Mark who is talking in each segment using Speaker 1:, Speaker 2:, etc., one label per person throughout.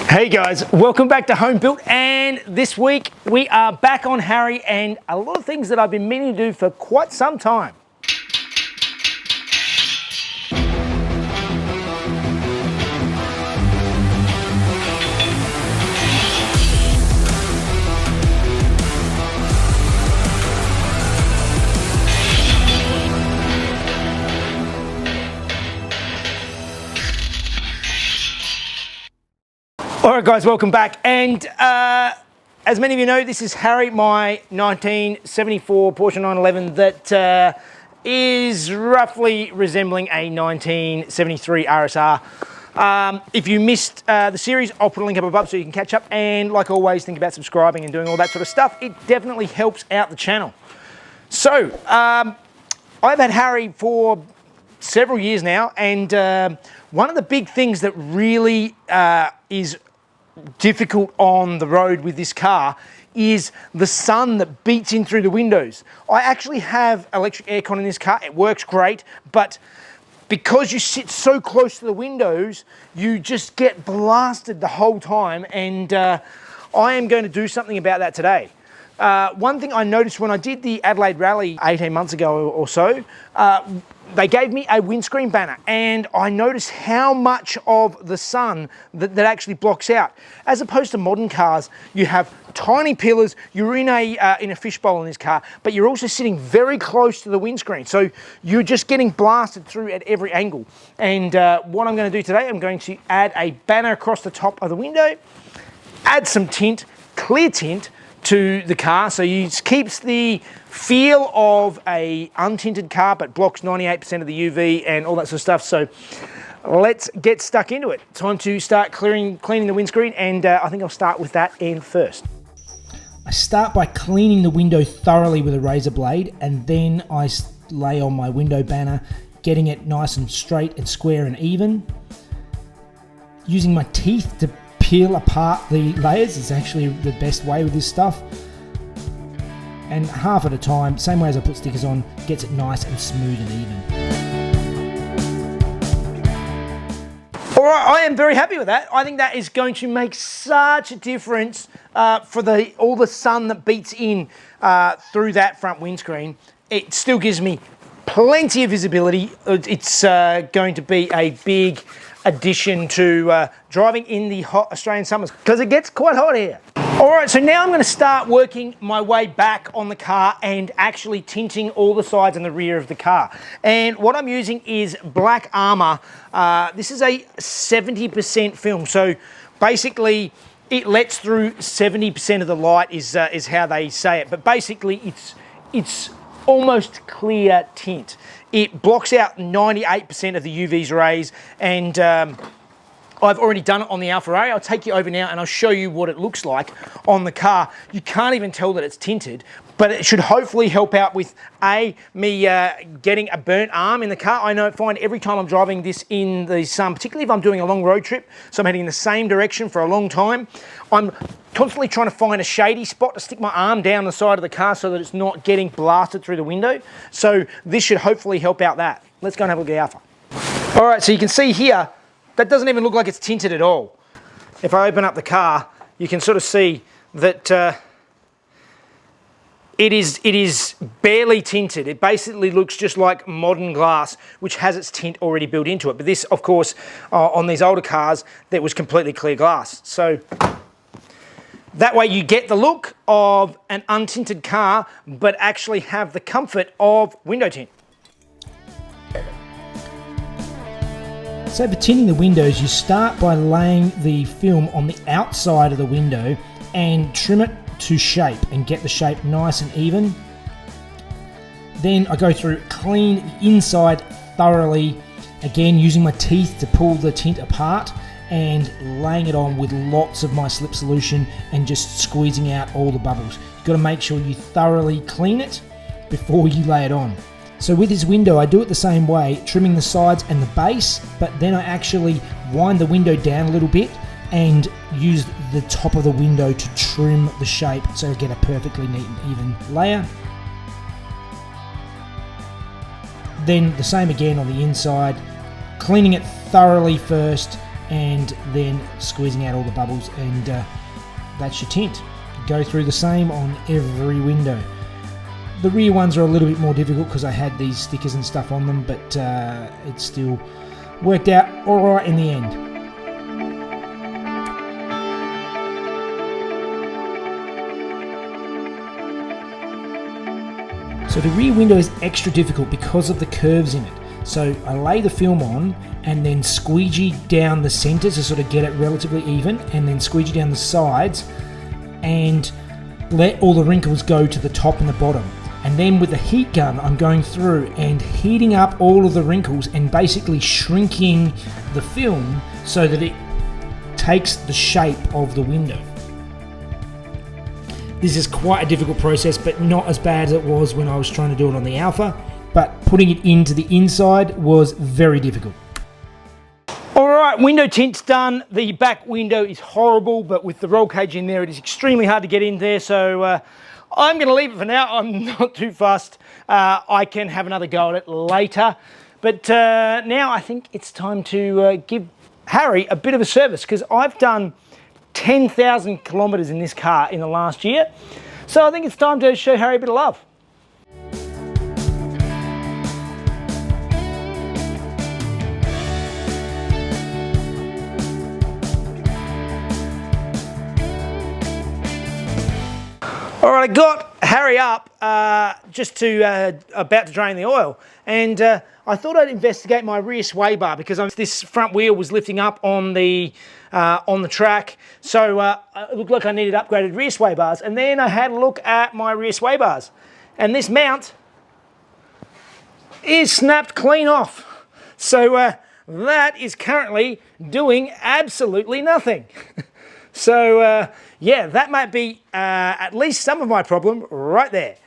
Speaker 1: Hey guys, welcome back to Home Built, and this week we are back on Harry and a lot of things that I've been meaning to do for quite some time. Alright guys, welcome back, and as many of you know, this is Harry, my 1974 Porsche 911 that is roughly resembling a 1973 RSR. If you missed the series, I'll put a link up above so you can catch up, and like always, think about subscribing and doing all that sort of stuff. It definitely helps out the channel. So, I've had Harry for several years now, and one of the big things that really is difficult on the road with this car is the sun that beats in through the windows. I actually have electric aircon in this car. It works great, but because you sit so close to the windows, you just get blasted the whole time, and I am going to do something about that today. One thing I noticed when I did the Adelaide Rally 18 months ago or so, they gave me a windscreen banner, and I noticed how much of the sun that actually blocks out. As opposed to modern cars, you have tiny pillars, you're in a fishbowl in this car, but you're also sitting very close to the windscreen. So you're just getting blasted through at every angle. And what I'm going to do today, I'm going to add a banner across the top of the window, add some tint, clear tint, to the car, so it keeps the feel of a untinted car but blocks 98% of the UV and all that sort of stuff. So let's get stuck into it. Time to start cleaning the windscreen, and I think I'll start with that end first. I start by cleaning the window thoroughly with a razor blade, and then I lay on my window banner, getting it nice and straight and square and even. Using my teeth to peel apart the layers is actually the best way with this stuff, and half at a time, same way as I put stickers on, gets it nice and smooth and even. Alright, I am very happy with that. I think that is going to make such a difference for all the sun that beats in through that front windscreen. It still gives me plenty of visibility. It's going to be a big addition to driving in the hot Australian summers, because it gets quite hot here. All right, so now I'm going to start working my way back on the car and actually tinting all the sides and the rear of the car. And what I'm using is Black Armor. This is a 70% film, so basically it lets through 70% of the light is how they say it, but basically it's almost clear tint. It blocks out 98% of the UV's rays, and I've already done it on the Alfa Romeo. I'll take you over now and I'll show you what it looks like on the car. You can't even tell that it's tinted, but it should hopefully help out with me getting a burnt arm in the car. I find every time I'm driving this in the sun, particularly if I'm doing a long road trip, so I'm heading in the same direction for a long time, I'm constantly trying to find a shady spot to stick my arm down the side of the car so that it's not getting blasted through the window. So this should hopefully help out that. Let's go and have a look at the Alfa. All right, so you can see here, that doesn't even look like it's tinted at all. If I open up the car, you can sort of see that it is barely tinted. It basically looks just like modern glass, which has its tint already built into it. But this, of course, on these older cars, that was completely clear glass. So that way you get the look of an untinted car, but actually have the comfort of window tint. So for tinting the windows, you start by laying the film on the outside of the window and trim it to shape and get the shape nice and even. Then I go through, clean the inside thoroughly, again using my teeth to pull the tint apart, and laying it on with lots of my slip solution and just squeezing out all the bubbles. You've got to make sure you thoroughly clean it before you lay it on. So with this window, I do it the same way, trimming the sides and the base, but then I actually wind the window down a little bit and use the top of the window to trim the shape so I get a perfectly neat and even layer. Then the same again on the inside, cleaning it thoroughly first,
Speaker 2: and then squeezing out all the bubbles, and that's your tint. Go through the same on every window. The rear ones are a little bit more difficult because I had these stickers and stuff on them, but it still worked out alright in the end. So the rear window is extra difficult because of the curves in it. So I lay the film on and then squeegee down the centre to sort of get it relatively even, and then squeegee down the sides and let all the wrinkles go to the top and the bottom. And then with the heat gun, I'm going through and heating up all of the wrinkles and basically shrinking the film so that it takes the shape of the window. This is quite a difficult process, but not as bad as it was when I was trying to do it on the Alpha. But putting it into the inside was very difficult.
Speaker 1: All right, window tint's done. The back window is horrible, but with the roll cage in there, it is extremely hard to get in there. So I'm going to leave it for now. I'm not too fussed. I can have another go at it later. But now I think it's time to give Harry a bit of a service, because I've done 10,000 kilometres in this car in the last year. So I think it's time to show Harry a bit of love. All right, I got Harry up just to about to drain the oil, and I thought I'd investigate my rear sway bar, because this front wheel was lifting up on the track, so it looked like I needed upgraded rear sway bars. And then I had a look at my rear sway bars, and this mount is snapped clean off. So that is currently doing absolutely nothing. So yeah, that might be at least some of my problem right there.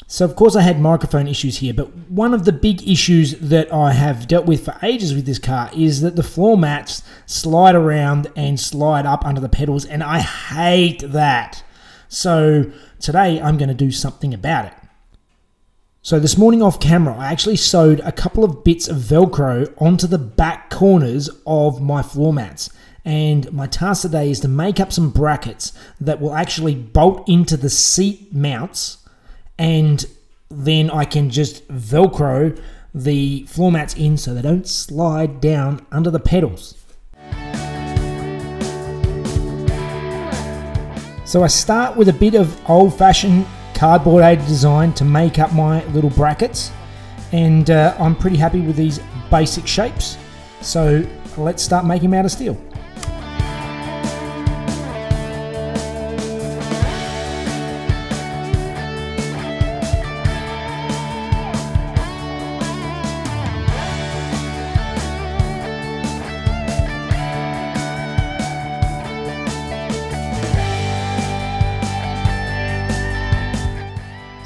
Speaker 2: So of course I had microphone issues here, but one of the big issues that I have dealt with for ages with this car is that the floor mats slide around and slide up under the pedals, and I hate that. So today I'm going to do something about it. So this morning off camera, I actually sewed a couple of bits of Velcro onto the back corners of my floor mats. And my task today is to make up some brackets that will actually bolt into the seat mounts, and then I can just Velcro the floor mats in so they don't slide down under the pedals. So I start with a bit of old-fashioned cardboard aided design to make up my little brackets, and I'm pretty happy with these basic shapes. So let's start making them out of steel.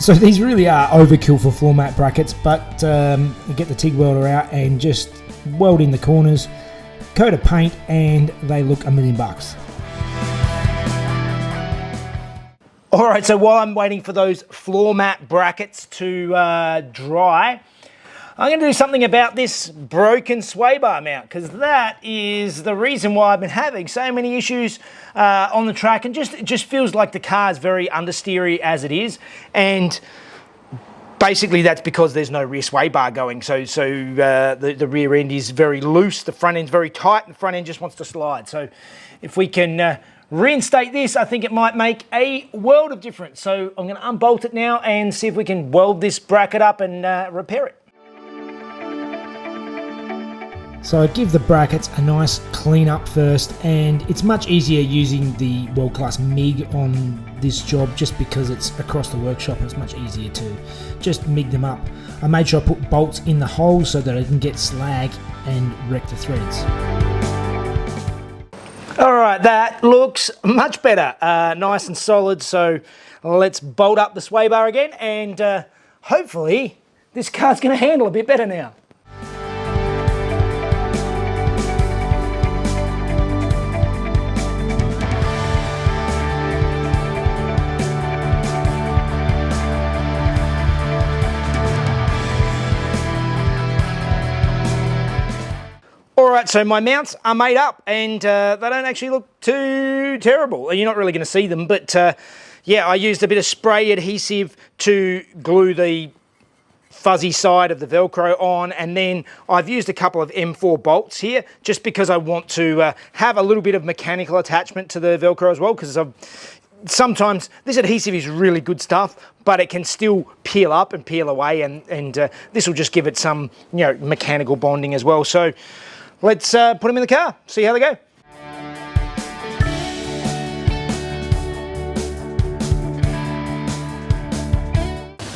Speaker 2: So these really are overkill for floor mat brackets, but get the TIG welder out and just weld in the corners, coat of paint, and they look $1,000,000.
Speaker 1: All right, so while I'm waiting for those floor mat brackets to dry, I'm going to do something about this broken sway bar mount, because that is the reason why I've been having so many issues on the track, and it just feels like the car is very understeery as it is, and basically that's because there's no rear sway bar going. So the rear end is very loose, the front end's very tight, and the front end just wants to slide. So if we can reinstate this, I think it might make a world of difference. So I'm going to unbolt it now and see if we can weld this bracket up and repair it.
Speaker 2: So I give the brackets a nice clean up first, and it's much easier using the World Class MIG on this job just because it's across the workshop and it's much easier to just MIG them up. I made sure I put bolts in the holes so that I can get slag and wreck the threads.
Speaker 1: All right, that looks much better, nice and solid. So let's bolt up the sway bar again, and hopefully this car's going to handle a bit better now. right, so my mounts are made up, and they don't actually look too terrible. You're not really going to see them, but yeah, I used a bit of spray adhesive to glue the fuzzy side of the Velcro on, and then I've used a couple of M4 bolts here just because I want to have a little bit of mechanical attachment to the Velcro as well, because sometimes this adhesive is really good stuff, but it can still peel up and peel away, and this will just give it some, you know, mechanical bonding as well. So let's put them in the car, see how they go.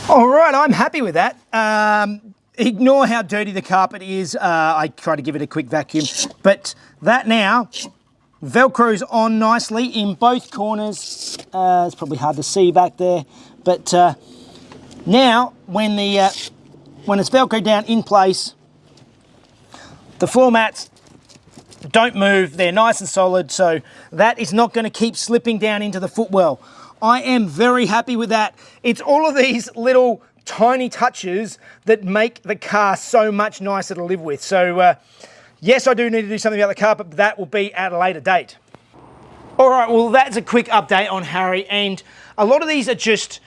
Speaker 1: All right, I'm happy with that. Ignore how dirty the carpet is. I try to give it a quick vacuum, but that now, Velcro's on nicely in both corners. It's probably hard to see back there, but now when it's Velcro down in place, the floor mats don't move. They're nice and solid, so that is not going to keep slipping down into the footwell. I am very happy with that. It's all of these little tiny touches that make the car so much nicer to live with. So yes, I do need to do something about the carpet, but that will be at a later date. All right, well, that's a quick update on Harry, and a lot of these are just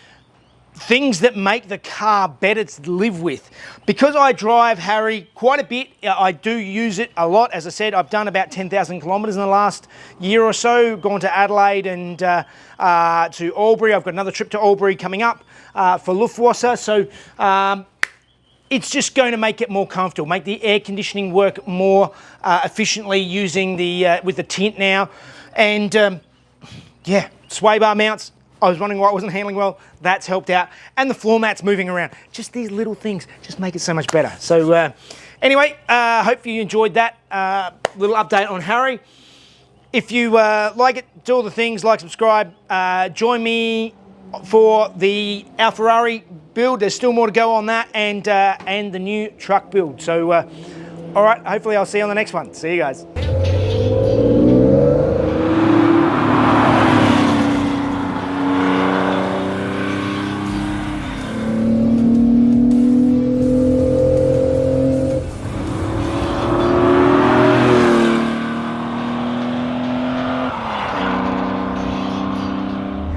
Speaker 1: things that make the car better to live with. Because I drive Harry quite a bit, I do use it a lot. As I said, I've done about 10,000 kilometres in the last year or so, gone to Adelaide and to Albury. I've got another trip to Albury coming up for Luftwasser. So it's just going to make it more comfortable, make the air conditioning work more efficiently using with the Tint now. And yeah, sway bar mounts, I was wondering why it wasn't handling well. That's helped out. And the floor mats moving around. Just these little things just make it so much better. So anyway, hope you enjoyed that little update on Harry. If you like it, do all the things, like, subscribe. Join me for the Ferrari build. There's still more to go on that, and the new truck build. So all right, hopefully I'll see you on the next one. See you guys.